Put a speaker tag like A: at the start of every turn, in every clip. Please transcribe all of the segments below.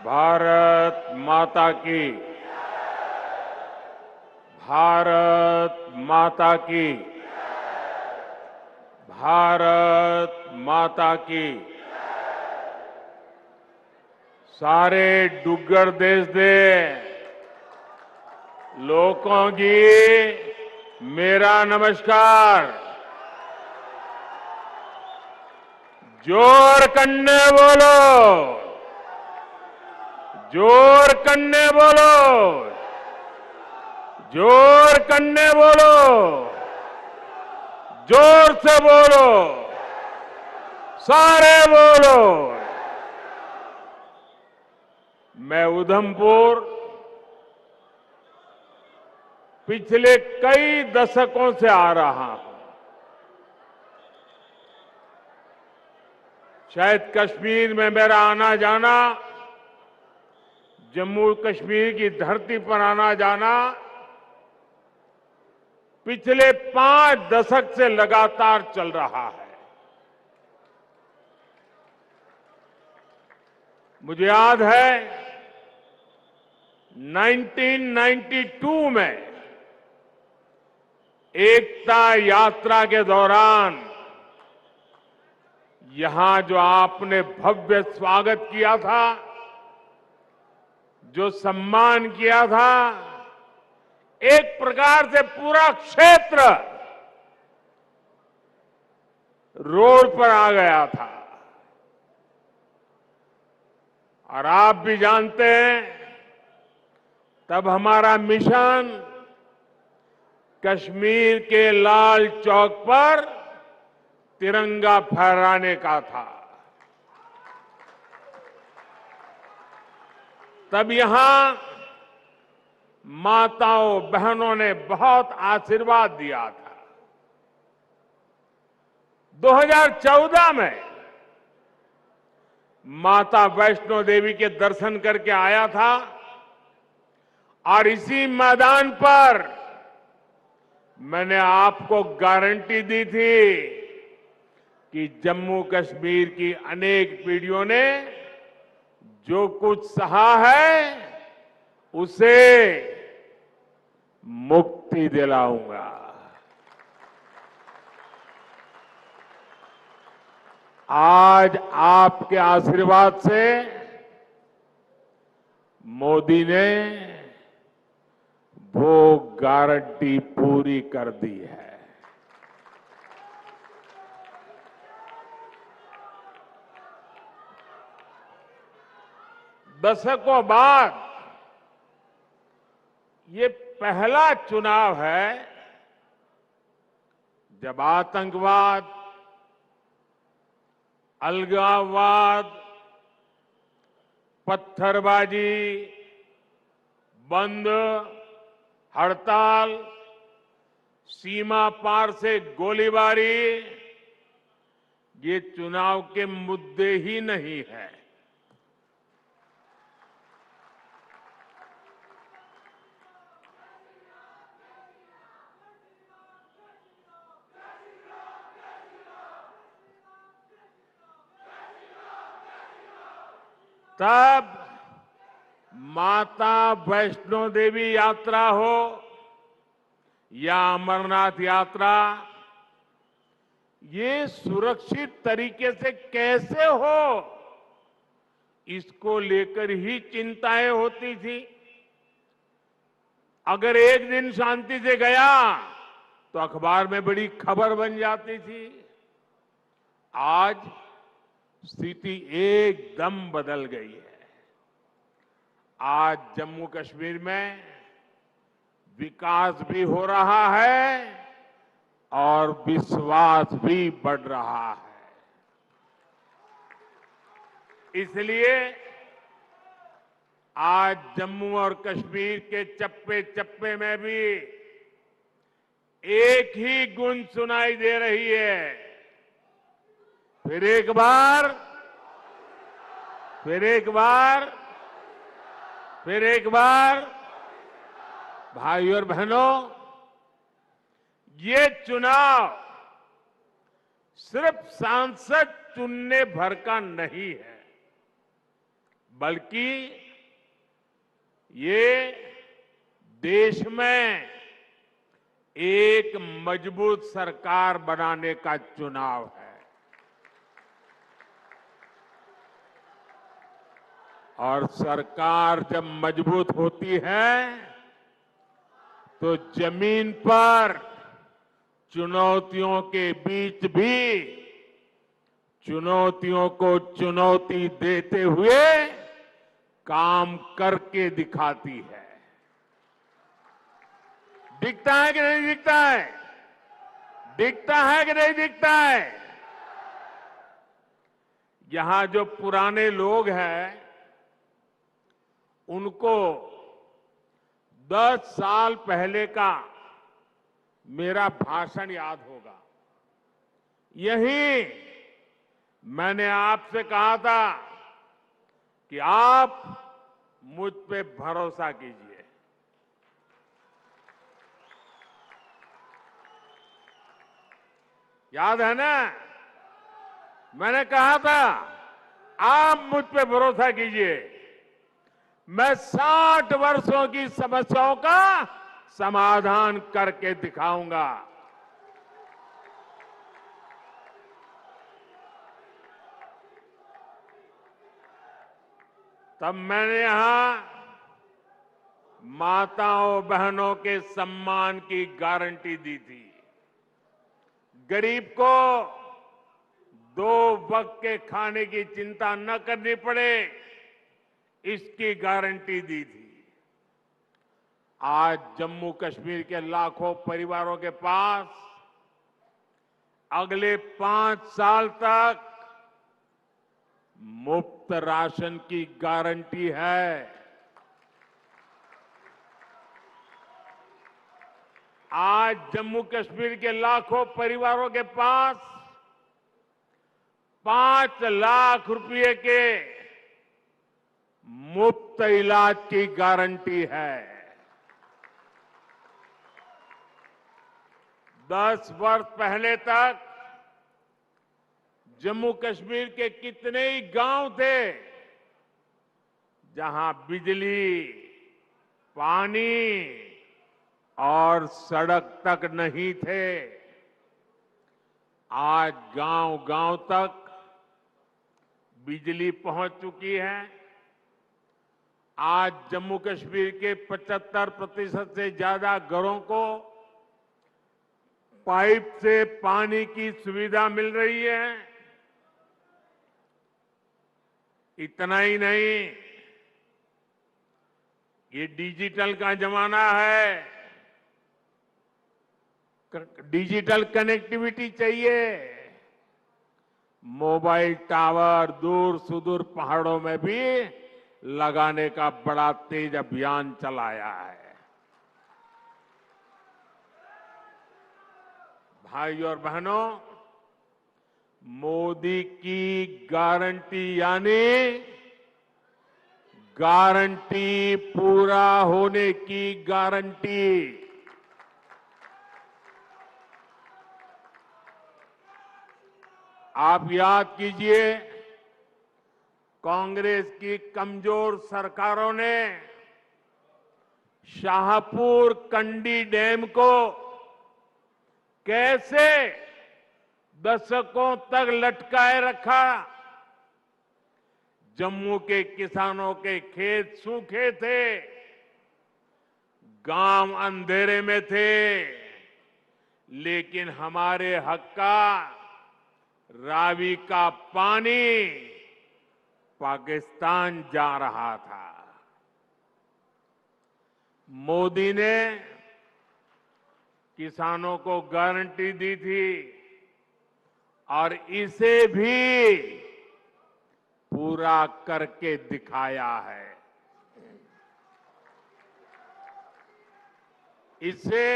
A: भारत माता की। भारत माता की। भारत माता की। सारे डुग्गर देश दे लोगों की मेरा नमस्कार। जोर कन्ने बोलो, जोर कन्ने बोलो, जोर कन्ने बोलो, जोर से बोलो, सारे बोलो। मैं उधमपुर पिछले कई दशकों से आ रहा हूं। शायद कश्मीर में मेरा आना जाना, जम्मू कश्मीर की धरती पर आना जाना पिछले 5 दशक से लगातार चल रहा है। मुझे याद है 1992 में एकता यात्रा के दौरान यहां जो आपने भव्य स्वागत किया था, जो सम्मान किया था, एक प्रकार से पूरा क्षेत्र रोड पर आ गया था। और आप भी जानते हैं, तब हमारा मिशन कश्मीर के लाल चौक पर तिरंगा फहराने का था। तब यहां माताओं बहनों ने बहुत आशीर्वाद दिया था। 2014 में माता वैष्णो देवी के दर्शन करके आया था और इसी मैदान पर मैंने आपको गारंटी दी थी कि जम्मू कश्मीर की अनेक पीढ़ियों ने जो कुछ सहा है उसे मुक्ति दिलाऊंगा। आज आपके आशीर्वाद से मोदी ने वो गारंटी पूरी कर दी है। दशकों बाद ये पहला चुनाव है जब आतंकवाद, अलगाववाद, पत्थरबाजी, बंद, हड़ताल, सीमा पार से गोलीबारी ये चुनाव के मुद्दे ही नहीं है। तब माता वैष्णो देवी यात्रा हो या अमरनाथ यात्रा, ये सुरक्षित तरीके से कैसे हो, इसको लेकर ही चिंताएं होती थी। अगर एक दिन शांति से गया तो अखबार में बड़ी खबर बन जाती थी। आज स्थिति एकदम बदल गई है। आज जम्मू कश्मीर में विकास भी हो रहा है और विश्वास भी बढ़ रहा है। इसलिए आज जम्मू और कश्मीर के चप्पे चप्पे में भी एक ही गूंज सुनाई दे रही है। फिर एक बार, फिर एक बार, फिर एक बार, भाई और बहनों, ये चुनाव सिर्फ सांसद चुनने भर का नहीं है, बल्कि ये देश में एक मजबूत सरकार बनाने का चुनाव है। और सरकार जब मजबूत होती है तो जमीन पर चुनौतियों के बीच भी चुनौतियों को चुनौती देते हुए काम करके दिखाती है। दिखता है कि नहीं दिखता है? दिखता है कि नहीं दिखता है? यहां जो पुराने लोग हैं उनको 10 साल पहले का मेरा भाषण याद होगा। यही मैंने आपसे कहा था कि आप मुझ पे भरोसा कीजिए। याद है ना? मैंने कहा था आप मुझ पे भरोसा कीजिए, मैं 60 वर्षों की समस्याओं का समाधान करके दिखाऊंगा। तब मैंने यहां माताओं बहनों के सम्मान की गारंटी दी थी। गरीब को 2 वक्त के खाने की चिंता न करनी पड़े, इसकी गारंटी दी थी। आज जम्मू कश्मीर के लाखों परिवारों के पास अगले 5 साल तक मुफ्त राशन की गारंटी है। आज जम्मू कश्मीर के लाखों परिवारों के पास 5 लाख रुपए के मुफ्त इलाज की गारंटी है। 10 वर्ष पहले तक जम्मू कश्मीर के कितने ही गांव थे जहां बिजली, पानी और सड़क तक नहीं थे। आज गांव-गांव तक बिजली पहुंच चुकी है। आज जम्मू कश्मीर के 75% से ज्यादा घरों को पाइप से पानी की सुविधा मिल रही है। इतना ही नहीं, ये डिजिटल का जमाना है। डिजिटल कनेक्टिविटी चाहिए। मोबाइल टावर दूर सुदूर पहाड़ों में भी लगाने का बड़ा तेज अभियान चलाया है। भाइयों और बहनों, मोदी की गारंटी यानी गारंटी पूरा होने की गारंटी। आप याद कीजिए, कांग्रेस की कमजोर सरकारों ने शाहपुर कंडी डैम को कैसे दशकों तक लटकाए रखा। जम्मू के किसानों के खेत सूखे थे, गांव अंधेरे में थे, लेकिन हमारे हक का रावी का पानी पाकिस्तान जा रहा था। मोदी ने किसानों को गारंटी दी थी और इसे भी पूरा करके दिखाया है। इससे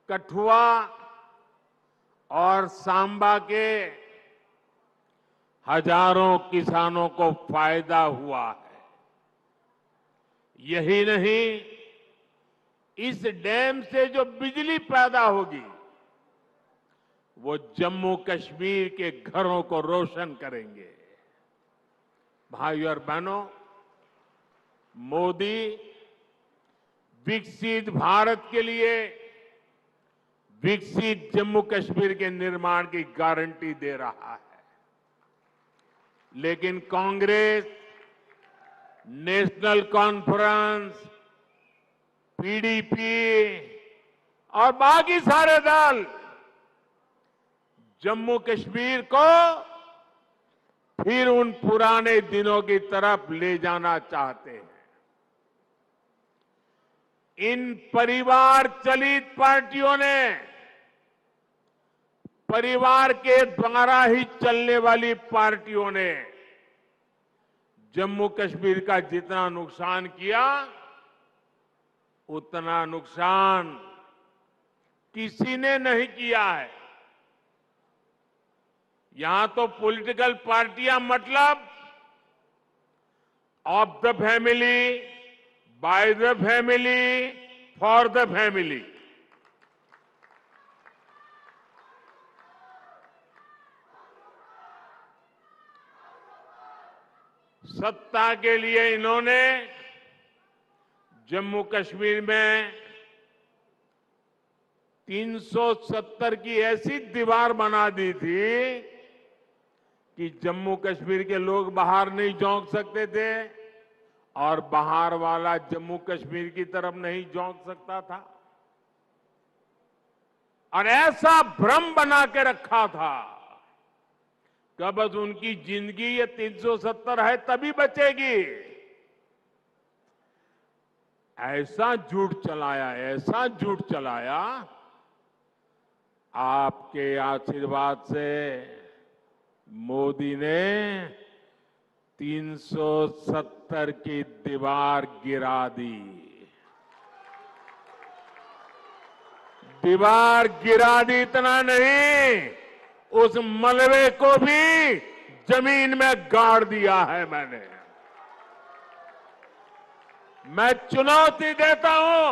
A: कठुआ और सांबा के हजारों किसानों को फायदा हुआ है। यही नहीं, इस डैम से जो बिजली पैदा होगी वो जम्मू कश्मीर के घरों को रोशन करेंगे। भाइयों और बहनों, मोदी विकसित भारत के लिए विकसित जम्मू कश्मीर के निर्माण की गारंटी दे रहा है। लेकिन कांग्रेस, नेशनल कॉन्फ्रेंस, पीडीपी और बाकी सारे दल जम्मू कश्मीर को फिर उन पुराने दिनों की तरफ ले जाना चाहते हैं। इन परिवार चलित पार्टियों ने, परिवार के द्वारा ही चलने वाली पार्टियों ने जम्मू कश्मीर का जितना नुकसान किया, उतना नुकसान किसी ने नहीं किया है। यहां तो पॉलिटिकल पार्टियां मतलब of the family, by the family, for the family. सत्ता के लिए इन्होंने जम्मू कश्मीर में 370 की ऐसी दीवार बना दी थी कि जम्मू कश्मीर के लोग बाहर नहीं झोंक सकते थे और बाहर वाला जम्मू कश्मीर की तरफ नहीं झोंक सकता था। और ऐसा भ्रम बना के रखा था कि बस उनकी जिंदगी ये 370 है तभी बचेगी। ऐसा झूठ चलाया, ऐसा झूठ चलाया। आपके आशीर्वाद से मोदी ने 370 की दीवार गिरा दी। दीवार गिरा दी, इतना नहीं, उस मलबे को भी जमीन में गाड़ दिया है मैंने। मैं चुनौती देता हूं,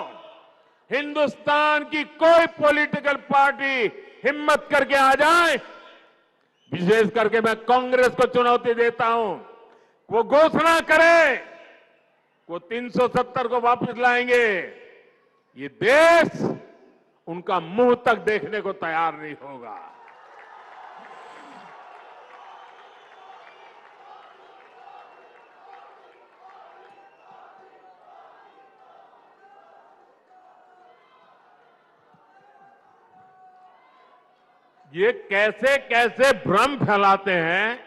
A: हिंदुस्तान की कोई पॉलिटिकल पार्टी हिम्मत करके आ जाए, विशेष करके मैं कांग्रेस को चुनौती देता हूं, वो घोषणा करे वो 370 को वापस लाएंगे, ये देश उनका मुंह तक देखने को तैयार नहीं होगा। ये कैसे कैसे भ्रम फैलाते हैं,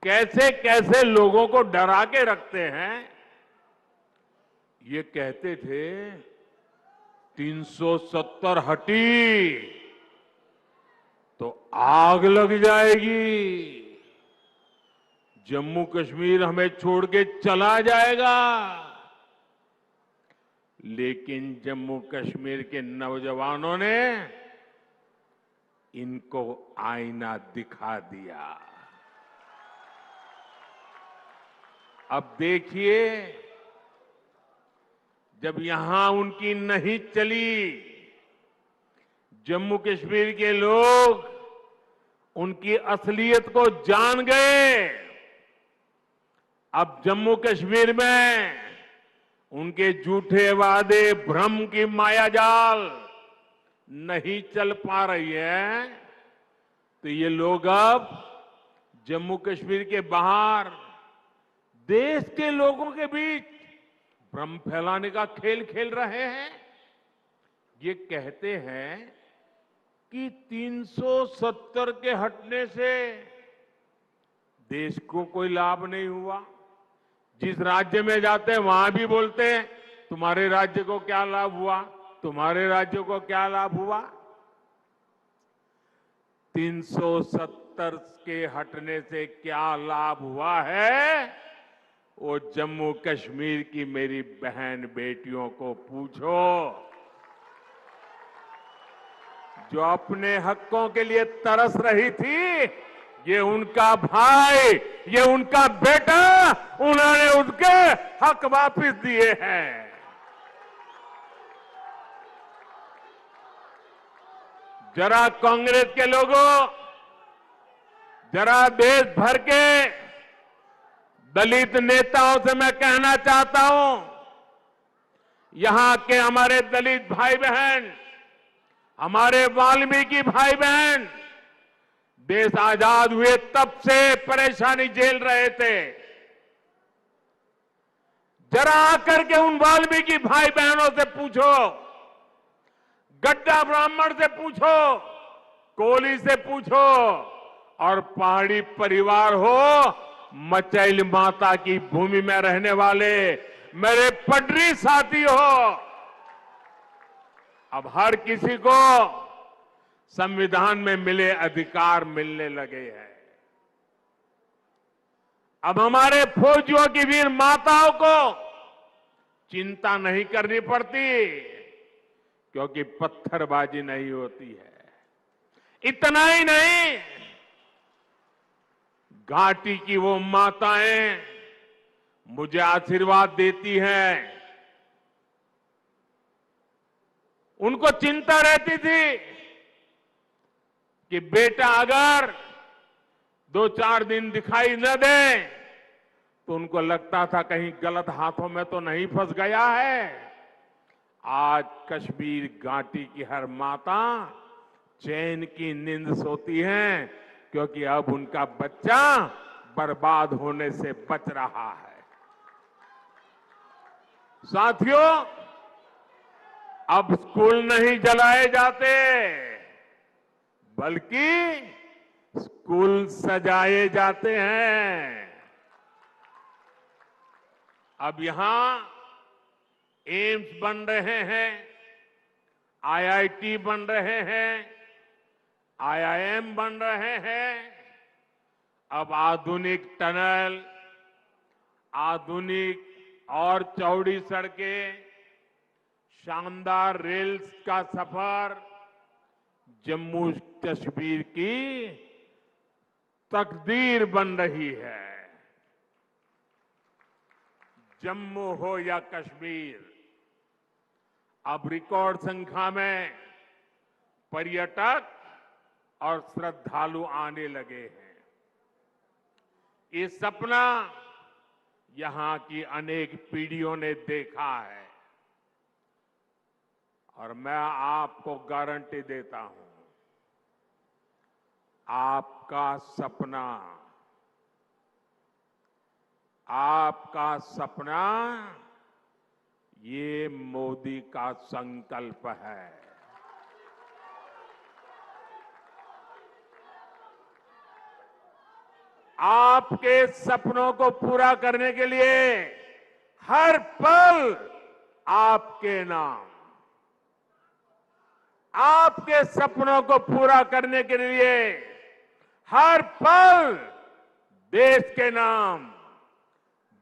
A: कैसे कैसे लोगों को डरा के रखते हैं। ये कहते थे 370 हटी तो आग लग जाएगी, जम्मू कश्मीर हमें छोड़ के चला जाएगा। लेकिन जम्मू कश्मीर के नौजवानों ने इनको आईना दिखा दिया। अब देखिए, जब यहां उनकी नहीं चली, जम्मू कश्मीर के लोग उनकी असलियत को जान गए। अब जम्मू कश्मीर में उनके झूठे वादे, भ्रम की मायाजाल नहीं चल पा रही है, तो ये लोग अब जम्मू कश्मीर के बाहर देश के लोगों के बीच भ्रम फैलाने का खेल खेल रहे हैं। ये कहते हैं कि 370 के हटने से देश को कोई लाभ नहीं हुआ। जिस राज्य में जाते हैं वहां भी बोलते हैं तुम्हारे राज्य को क्या लाभ हुआ, तुम्हारे राज्य को क्या लाभ हुआ। 370 के हटने से क्या लाभ हुआ है, वो जम्मू कश्मीर की मेरी बहन बेटियों को पूछो, जो अपने हकों के लिए तरस रही थी। ये उनका भाई, ये उनका बेटा, उन्होंने उनके हक वापस दिए हैं। जरा कांग्रेस के लोगों, जरा देश भर के दलित नेताओं से मैं कहना चाहता हूं, यहां के हमारे दलित भाई बहन, हमारे वाल्मीकि भाई बहन देश आजाद हुए तब से परेशानी झेल रहे थे। जरा आकर के उन वाल्मीकि भाई बहनों से पूछो, गड्ढा ब्राह्मण से पूछो, कोली से पूछो और पहाड़ी परिवार हो, मचैल माता की भूमि में रहने वाले मेरे पटरी साथी हो, अब हर किसी को संविधान में मिले अधिकार मिलने लगे हैं। अब हमारे फौजियों की वीर माताओं को चिंता नहीं करनी पड़ती, क्योंकि पत्थरबाजी नहीं होती है। इतना ही नहीं, घाटी की वो माताएं मुझे आशीर्वाद देती हैं। उनको चिंता रहती थी कि बेटा अगर 2-4 दिन दिखाई न दे तो उनको लगता था कहीं गलत हाथों में तो नहीं फंस गया है। आज कश्मीर घाटी की हर माता चैन की नींद सोती है, क्योंकि अब उनका बच्चा बर्बाद होने से बच रहा है। साथियों, अब स्कूल नहीं जलाए जाते, बल्कि स्कूल सजाए जाते हैं। अब यहां एम्स बन रहे हैं, आईआईटी बन रहे हैं, आईआईएम बन रहे हैं। अब आधुनिक टनल, आधुनिक और चौड़ी सड़कें, शानदार रेल्स का सफर जम्मू कश्मीर की तकदीर बन रही है। जम्मू हो या कश्मीर, अब रिकॉर्ड संख्या में पर्यटक और श्रद्धालु आने लगे हैं। ये सपना यहां की अनेक पीढ़ियों ने देखा है और मैं आपको गारंटी देता हूं, आपका सपना ये मोदी का संकल्प है। आपके सपनों को पूरा करने के लिए हर पल आपके नाम, आपके सपनों को पूरा करने के लिए हर पल देश के नाम,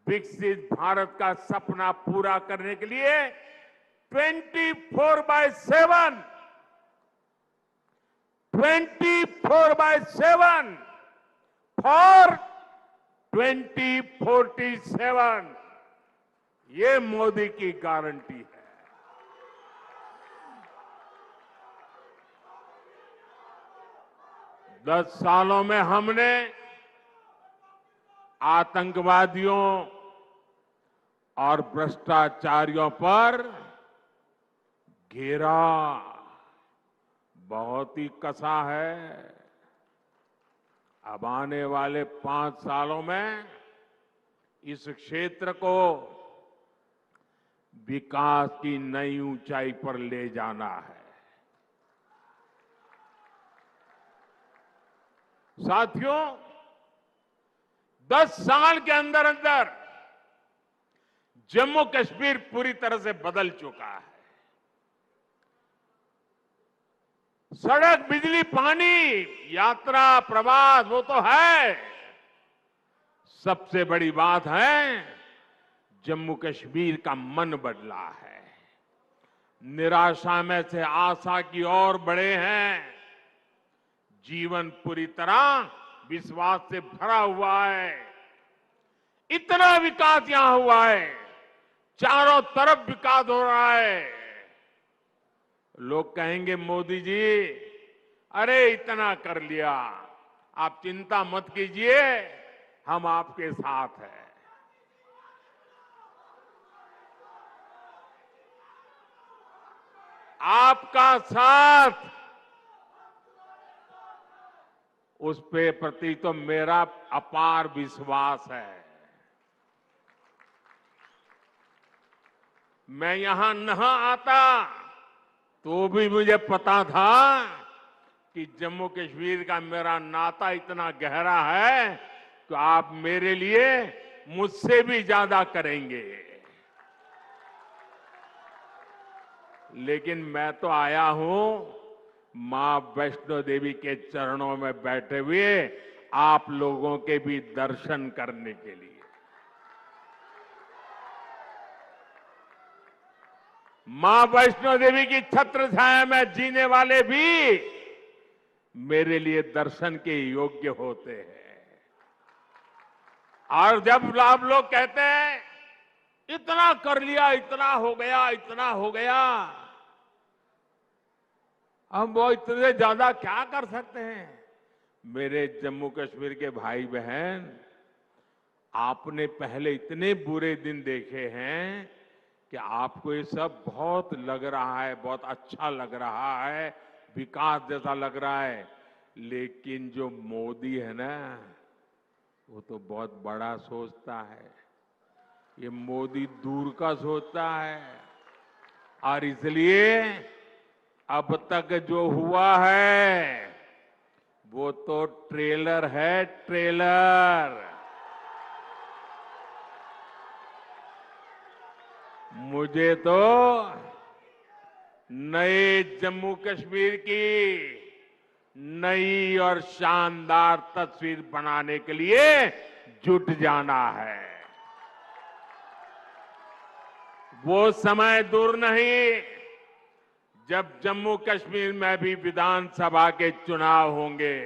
A: विकसित भारत का सपना पूरा करने के लिए 24/7 फॉर 2047 ये मोदी की गारंटी है। दस सालों में हमने आतंकवादियों और भ्रष्टाचारियों पर घेरा बहुत ही कसा है। अब आने वाले 5 सालों में इस क्षेत्र को विकास की नई ऊंचाई पर ले जाना है। साथियों, 10 साल के अंदर अंदर जम्मू कश्मीर पूरी तरह से बदल चुका है। सड़क, बिजली, पानी, यात्रा, प्रवास वो तो है, सबसे बड़ी बात है जम्मू कश्मीर का मन बदला है। निराशा में से आशा की ओर बढ़े हैं। जीवन पूरी तरह विश्वास से भरा हुआ है। इतना विकास यहां हुआ है, चारों तरफ विकास हो रहा है। लोग कहेंगे मोदी जी, अरे इतना कर लिया, आप चिंता मत कीजिए, हम आपके साथ हैं। आपका साथ, उस पे प्रति तो मेरा अपार विश्वास है। मैं यहां न आता तो भी मुझे पता था कि जम्मू कश्मीर का मेरा नाता इतना गहरा है कि आप मेरे लिए मुझसे भी ज्यादा करेंगे। लेकिन मैं तो आया हूं मां वैष्णो देवी के चरणों में बैठे हुए आप लोगों के भी दर्शन करने के लिए। मां वैष्णो देवी की छत्र छाया में जीने वाले भी मेरे लिए दर्शन के योग्य होते हैं। और जब आप लोग कहते हैं इतना कर लिया, इतना हो गया, इतना हो गया, हम वो इतने ज्यादा क्या कर सकते हैं? मेरे जम्मू कश्मीर के भाई बहन, आपने पहले इतने बुरे दिन देखे हैं कि आपको ये सब बहुत लग रहा है, बहुत अच्छा लग रहा है, विकास जैसा लग रहा है। लेकिन जो मोदी है ना, वो तो बहुत बड़ा सोचता है। ये मोदी दूर का सोचता है। और इसलिए अब तक जो हुआ है वो तो ट्रेलर है, ट्रेलर। मुझे तो नए जम्मू कश्मीर की नई और शानदार तस्वीर बनाने के लिए जुट जाना है। वो समय दूर नहीं जब जम्मू कश्मीर में भी विधानसभा के चुनाव होंगे।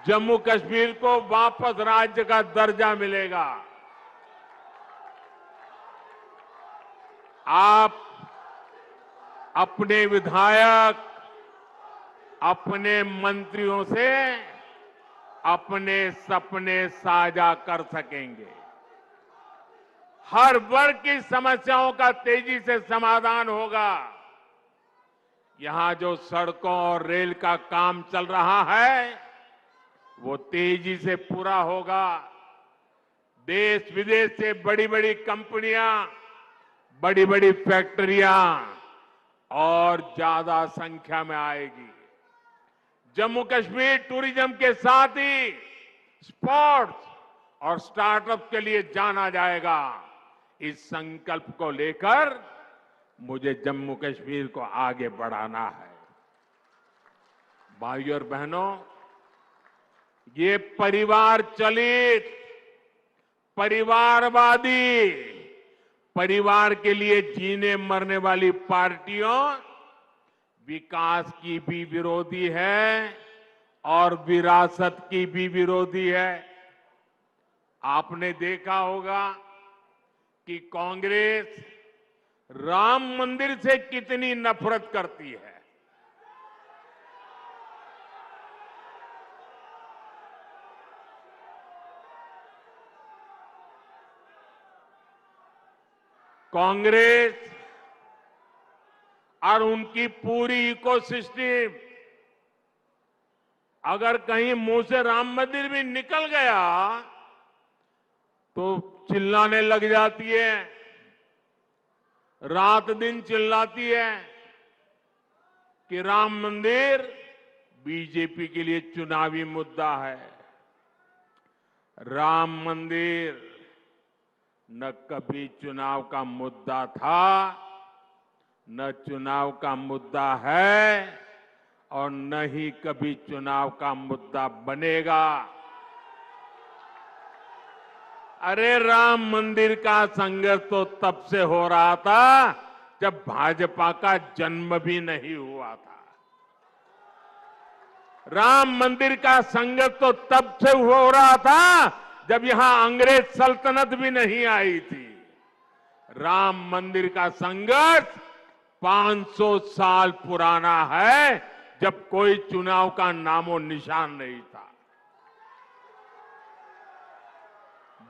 A: जम्मू कश्मीर को वापस राज्य का दर्जा मिलेगा। आप अपने विधायक, अपने मंत्रियों से अपने सपने साझा कर सकेंगे। हर वर्ग की समस्याओं का तेजी से समाधान होगा। यहां जो सड़कों और रेल का काम चल रहा है वो तेजी से पूरा होगा। देश विदेश से बड़ी बड़ी कंपनियां, बड़ी बड़ी फैक्ट्रियां और ज्यादा संख्या में आएगी। जम्मू कश्मीर टूरिज्म के साथ ही स्पोर्ट्स और स्टार्टअप के लिए जाना जाएगा। इस संकल्प को लेकर मुझे जम्मू कश्मीर को आगे बढ़ाना है। भाइयों और बहनों, ये परिवार चलित, परिवारवादी, परिवार के लिए जीने मरने वाली पार्टियों विकास की भी विरोधी है और विरासत की भी विरोधी है। आपने देखा होगा कि कांग्रेस राम मंदिर से कितनी नफरत करती है। कांग्रेस और उनकी पूरी इकोसिस्टम अगर कहीं मुंह से राम मंदिर भी निकल गया तो चिल्लाने लग जाती है, रात दिन चिल्लाती है कि राम मंदिर बीजेपी के लिए चुनावी मुद्दा है। राम मंदिर न कभी चुनाव का मुद्दा था, न चुनाव का मुद्दा है और न ही कभी चुनाव का मुद्दा बनेगा। अरे राम मंदिर का संघर्ष तो तब से हो रहा था जब भाजपा का जन्म भी नहीं हुआ था। राम मंदिर का संघर्ष तो तब से हो रहा था जब यहां अंग्रेज सल्तनत भी नहीं आई थी। राम मंदिर का संघर्ष 500 साल पुराना है, जब कोई चुनाव का नामो निशान नहीं था।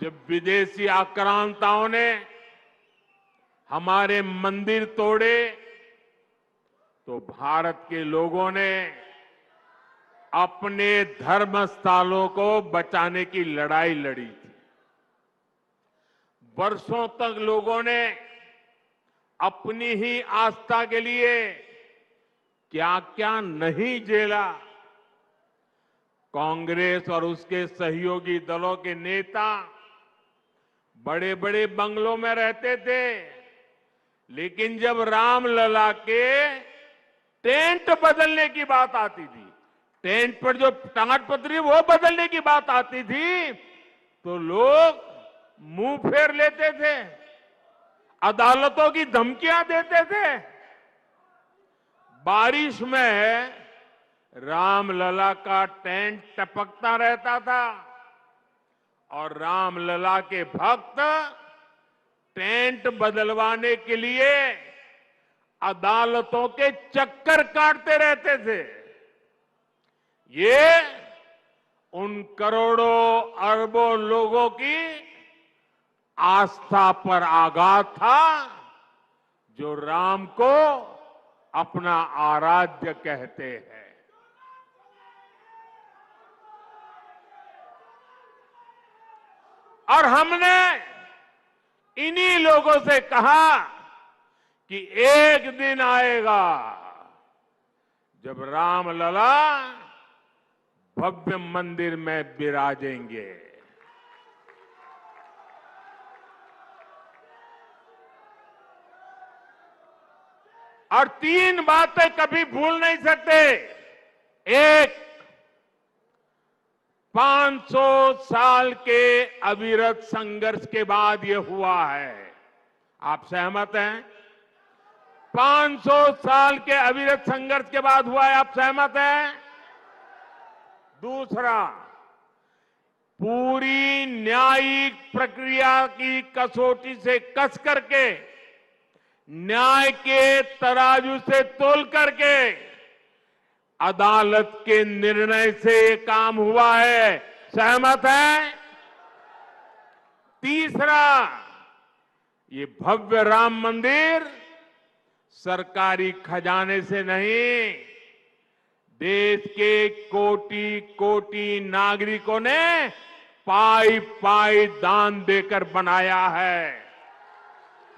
A: जब विदेशी आक्रांताओं ने हमारे मंदिर तोड़े, तो भारत के लोगों ने अपने धर्म स्थलों को बचाने की लड़ाई लड़ी थी। वर्षों तक लोगों ने अपनी ही आस्था के लिए क्या क्या नहीं झेला। कांग्रेस और उसके सहयोगी दलों के नेता बड़े बड़े बंगलों में रहते थे, लेकिन जब रामलला के टेंट बदलने की बात आती थी, टेंट पर जो ताड़पत्री वो बदलने की बात आती थी, तो लोग मुंह फेर लेते थे, अदालतों की धमकियां देते थे। बारिश में रामलला का टेंट टपकता रहता था और रामलला के भक्त टेंट बदलवाने के लिए अदालतों के चक्कर काटते रहते थे। ये उन करोड़ों अरबों लोगों की आस्था पर आघात था जो राम को अपना आराध्य कहते हैं। और हमने इन्हीं लोगों से कहा कि एक दिन आएगा जब रामलला भव्य मंदिर में विराजेंगे। और तीन बातें कभी भूल नहीं सकते। एक, 500 साल के अविरत संघर्ष के बाद यह हुआ है। आप सहमत हैं? 500 साल के अविरत संघर्ष के बाद हुआ है। आप सहमत हैं? दूसरा, पूरी न्यायिक प्रक्रिया की कसौटी से कस करके, न्याय के तराजू से तोल करके अदालत के निर्णय से ये काम हुआ है। सहमत है? तीसरा, ये भव्य राम मंदिर सरकारी खजाने से नहीं, देश के कोटि कोटि नागरिकों ने पाई पाई दान देकर बनाया है।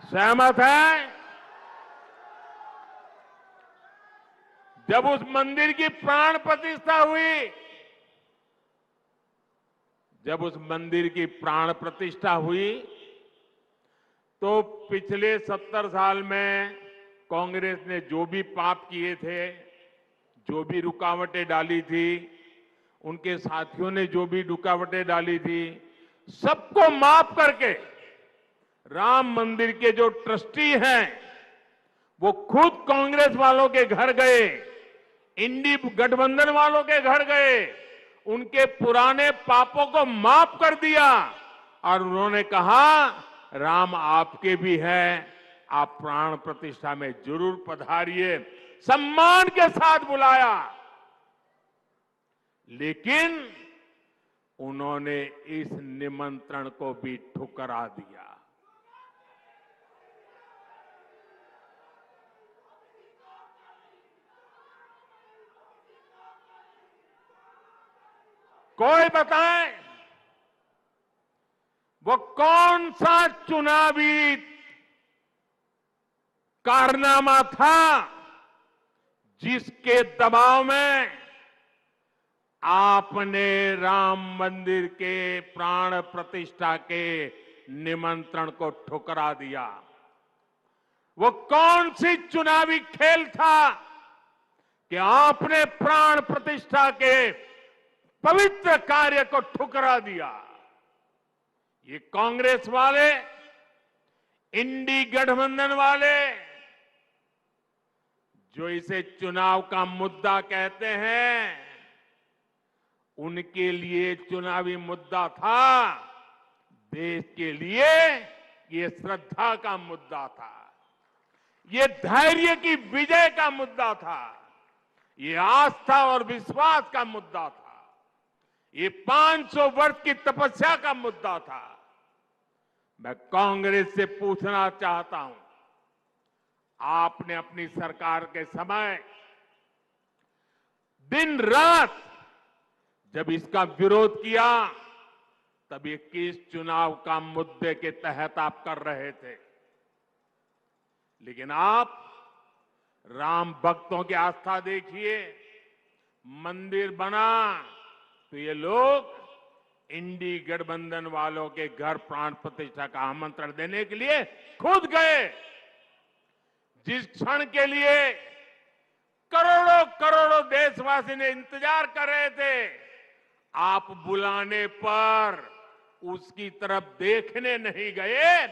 A: सहमत है? जब उस मंदिर की प्राण प्रतिष्ठा हुई, जब उस मंदिर की प्राण प्रतिष्ठा हुई, तो पिछले 70 साल में कांग्रेस ने जो भी पाप किए थे, जो भी रुकावटें डाली थी, उनके साथियों ने जो भी रुकावटें डाली थी, सबको माफ करके राम मंदिर के जो ट्रस्टी हैं, वो खुद कांग्रेस वालों के घर गए, इंडी गठबंधन वालों के घर गए, उनके पुराने पापों को माफ कर दिया और उन्होंने कहा राम आपके भी हैं, आप प्राण प्रतिष्ठा में जरूर पधारिए। सम्मान के साथ बुलाया, लेकिन उन्होंने इस निमंत्रण को भी ठुकरा दिया। कोई बताए वो कौन सा चुनावी कारनामा था जिसके दबाव में आपने राम मंदिर के प्राण प्रतिष्ठा के निमंत्रण को ठुकरा दिया? वो कौन सी चुनावी खेल था कि आपने प्राण प्रतिष्ठा के पवित्र कार्य को ठुकरा दिया? ये कांग्रेस वाले, इंडी गठबंधन वाले, जो इसे चुनाव का मुद्दा कहते हैं, उनके लिए चुनावी मुद्दा था, देश के लिए ये श्रद्धा का मुद्दा था, ये धैर्य की विजय का मुद्दा था, ये आस्था और विश्वास का मुद्दा था, ये 500 वर्ष की तपस्या का मुद्दा था। मैं कांग्रेस से पूछना चाहता हूं, आपने अपनी सरकार के समय दिन रात जब इसका विरोध किया तब ये किस चुनाव का मुद्दे के तहत आप कर रहे थे। लेकिन आप राम भक्तों की आस्था देखिए, मंदिर बना तो ये लोग इंडी गठबंधन वालों के घर प्राण प्रतिष्ठा का आमंत्रण देने के लिए खुद गए। जिस क्षण के लिए करोड़ों करोड़ों देशवासी ने इंतजार कर रहे थे, आप बुलाने पर उसकी तरफ देखने नहीं गए।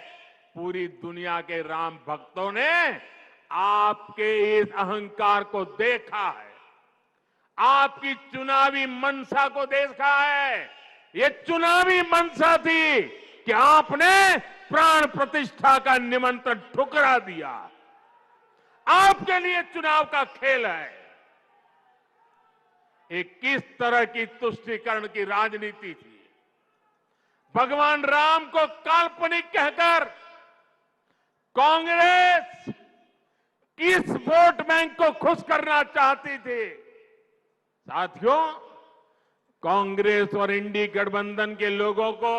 A: पूरी दुनिया के राम भक्तों ने आपके इस अहंकार को देखा है, आपकी चुनावी मंशा को देखा है। ये चुनावी मंशा थी कि आपने प्राण प्रतिष्ठा का निमंत्रण ठुकरा दिया। आपके लिए चुनाव का खेल है। एक किस तरह की तुष्टीकरण की राजनीति थी। भगवान राम को काल्पनिक कहकर कांग्रेस किस वोट बैंक को खुश करना चाहती थी। साथियों, कांग्रेस और इंडी गठबंधन के लोगों को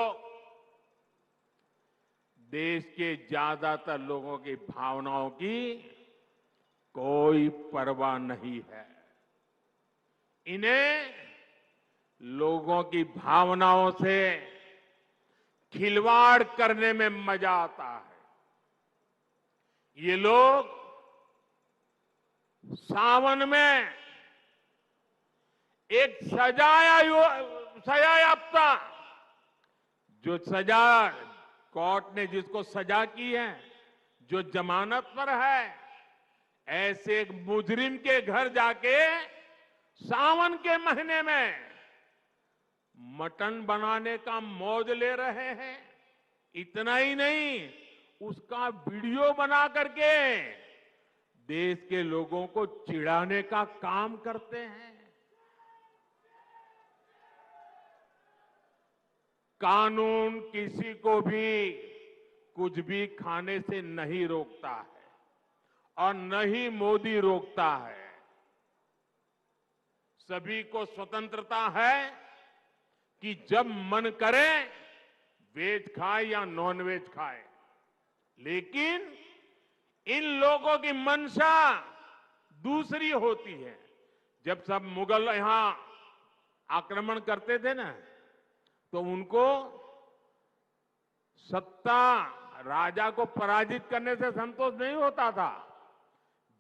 A: देश के ज्यादातर लोगों की भावनाओं की कोई परवाह नहीं है। इन्हें लोगों की भावनाओं से खिलवाड़ करने में मजा आता है। ये लोग सावन में एक सजायाफ्ता जो सजा कोर्ट ने जिसको सजा की है, जो जमानत पर है, ऐसे एक मुजरिम के घर जाके सावन के महीने में मटन बनाने का मौज ले रहे हैं। इतना ही नहीं, उसका वीडियो बना करके देश के लोगों को चिढ़ाने का काम करते हैं। कानून किसी को भी कुछ भी खाने से नहीं रोकता है और न ही मोदी रोकता है। सभी को स्वतंत्रता है कि जब मन करे वेज खाए या नॉन वेज खाए। लेकिन इन लोगों की मंशा दूसरी होती है। जब सब मुगल यहां आक्रमण करते थे ना, तो उनको सत्ता राजा को पराजित करने से संतोष नहीं होता था।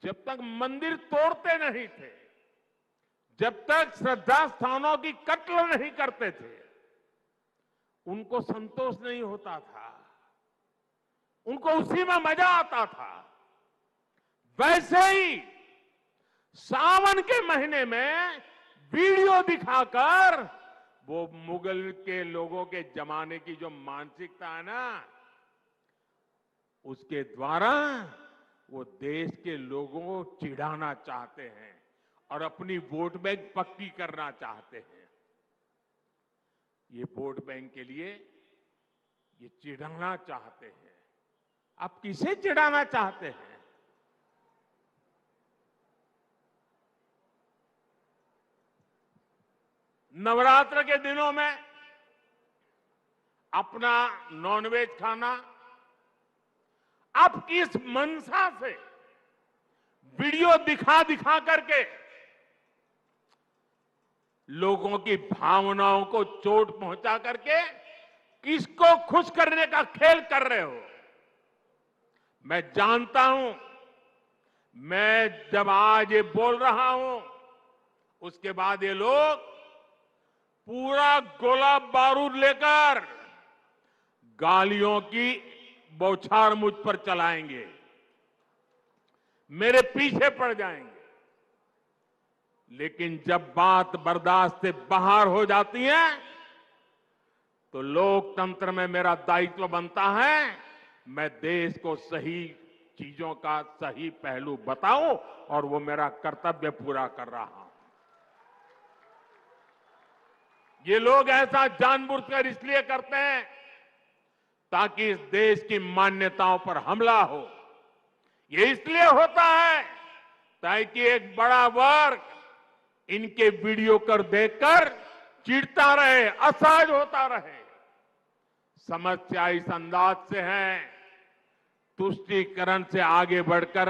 A: जब तक मंदिर तोड़ते नहीं थे, जब तक श्रद्धा स्थानों की कत्ल नहीं करते थे, उनको संतोष नहीं होता था। उनको उसी में मजा आता था। वैसे ही सावन के महीने में वीडियो दिखाकर वो मुगल के लोगों के जमाने की जो मानसिकता है ना, उसके द्वारा वो देश के लोगों को चिढ़ाना चाहते हैं और अपनी वोट बैंक पक्की करना चाहते हैं। ये वोट बैंक के लिए ये चिढ़ाना चाहते हैं। आप किसे चिढ़ाना चाहते हैं? नवरात्र के दिनों में अपना नॉनवेज खाना आप किस मंशा से वीडियो दिखा दिखा करके लोगों की भावनाओं को चोट पहुंचा करके किसको खुश करने का खेल कर रहे हो? मैं जानता हूं, मैं जब आज ये बोल रहा हूं, उसके बाद ये लोग पूरा गोला बारूद लेकर गालियों की बौछार मुझ पर चलाएंगे, मेरे पीछे पड़ जाएंगे। लेकिन जब बात बर्दाश्त से बाहर हो जाती है तो लोकतंत्र में मेरा दायित्व बनता है मैं देश को सही चीजों का सही पहलू बताऊं, और वो मेरा कर्तव्य पूरा कर रहा हूं। ये लोग ऐसा जानबूझकर इसलिए करते हैं ताकि इस देश की मान्यताओं पर हमला हो, ये इसलिए होता है ताकि एक बड़ा वर्ग इनके वीडियो कर देखकर चिढ़ता रहे, असहज होता रहे। समस्या इस अंदाज से है, तुष्टीकरण से आगे बढ़कर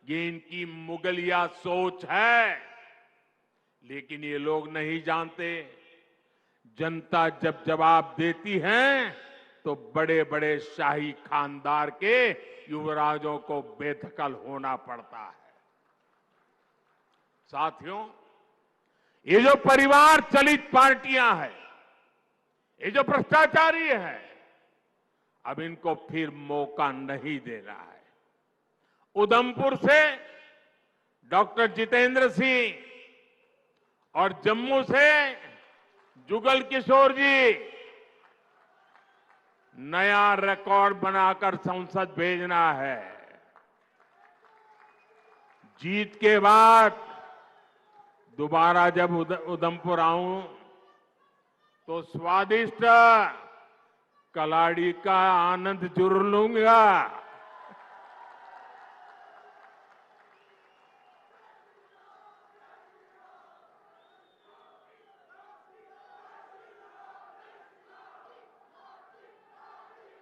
A: ये इनकी मुगलिया सोच है। लेकिन ये लोग नहीं जानते, जनता जब जवाब देती है तो बड़े बड़े शाही खानदार के युवराजों को बेदखल होना पड़ता है। साथियों, ये जो परिवार चलित पार्टियां हैं, ये जो भ्रष्टाचारी है, अब इनको फिर मौका नहीं देना है। उधमपुर से डॉक्टर जितेंद्र सिंह और जम्मू से जुगल किशोर जी नया रिकॉर्ड बनाकर संसद भेजना है। जीत के बाद दोबारा जब उधमपुर आऊं तो स्वादिष्ट कलाड़ी का आनंद जरूर लूंगा।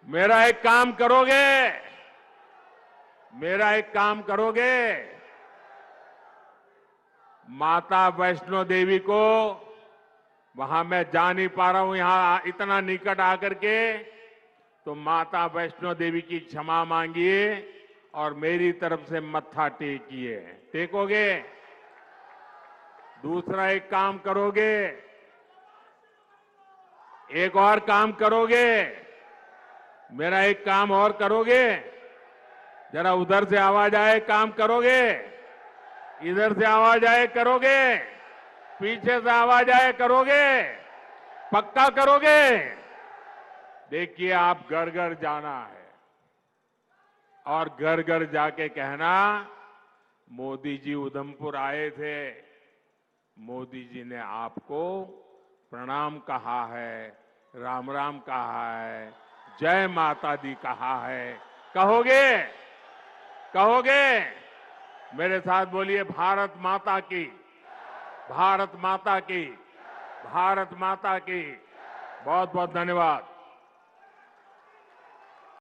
A: मेरा एक काम करोगे, मेरा एक काम करोगे, माता वैष्णो देवी को, वहां मैं जा नहीं पा रहा हूं यहां इतना निकट आकर के, तो माता वैष्णो देवी की क्षमा मांगिए और मेरी तरफ से मत्था टेकिए। टेकोगे? दूसरा एक काम करोगे, एक और काम करोगे, मेरा एक काम और करोगे, जरा उधर से आवाज आए, काम करोगे, इधर से आवाज आए करोगे, पीछे से आवाज आए करोगे, पक्का करोगे? देखिए, आप घर घर जाना है और घर घर जाके कहना, मोदी जी उधमपुर आए थे, मोदी जी ने आपको प्रणाम कहा है, राम राम कहा है, जय माता दी कहा है। कहोगे? कहोगे? मेरे साथ बोलिए, भारत माता की, भारत माता की, भारत माता की। बहुत बहुत धन्यवाद।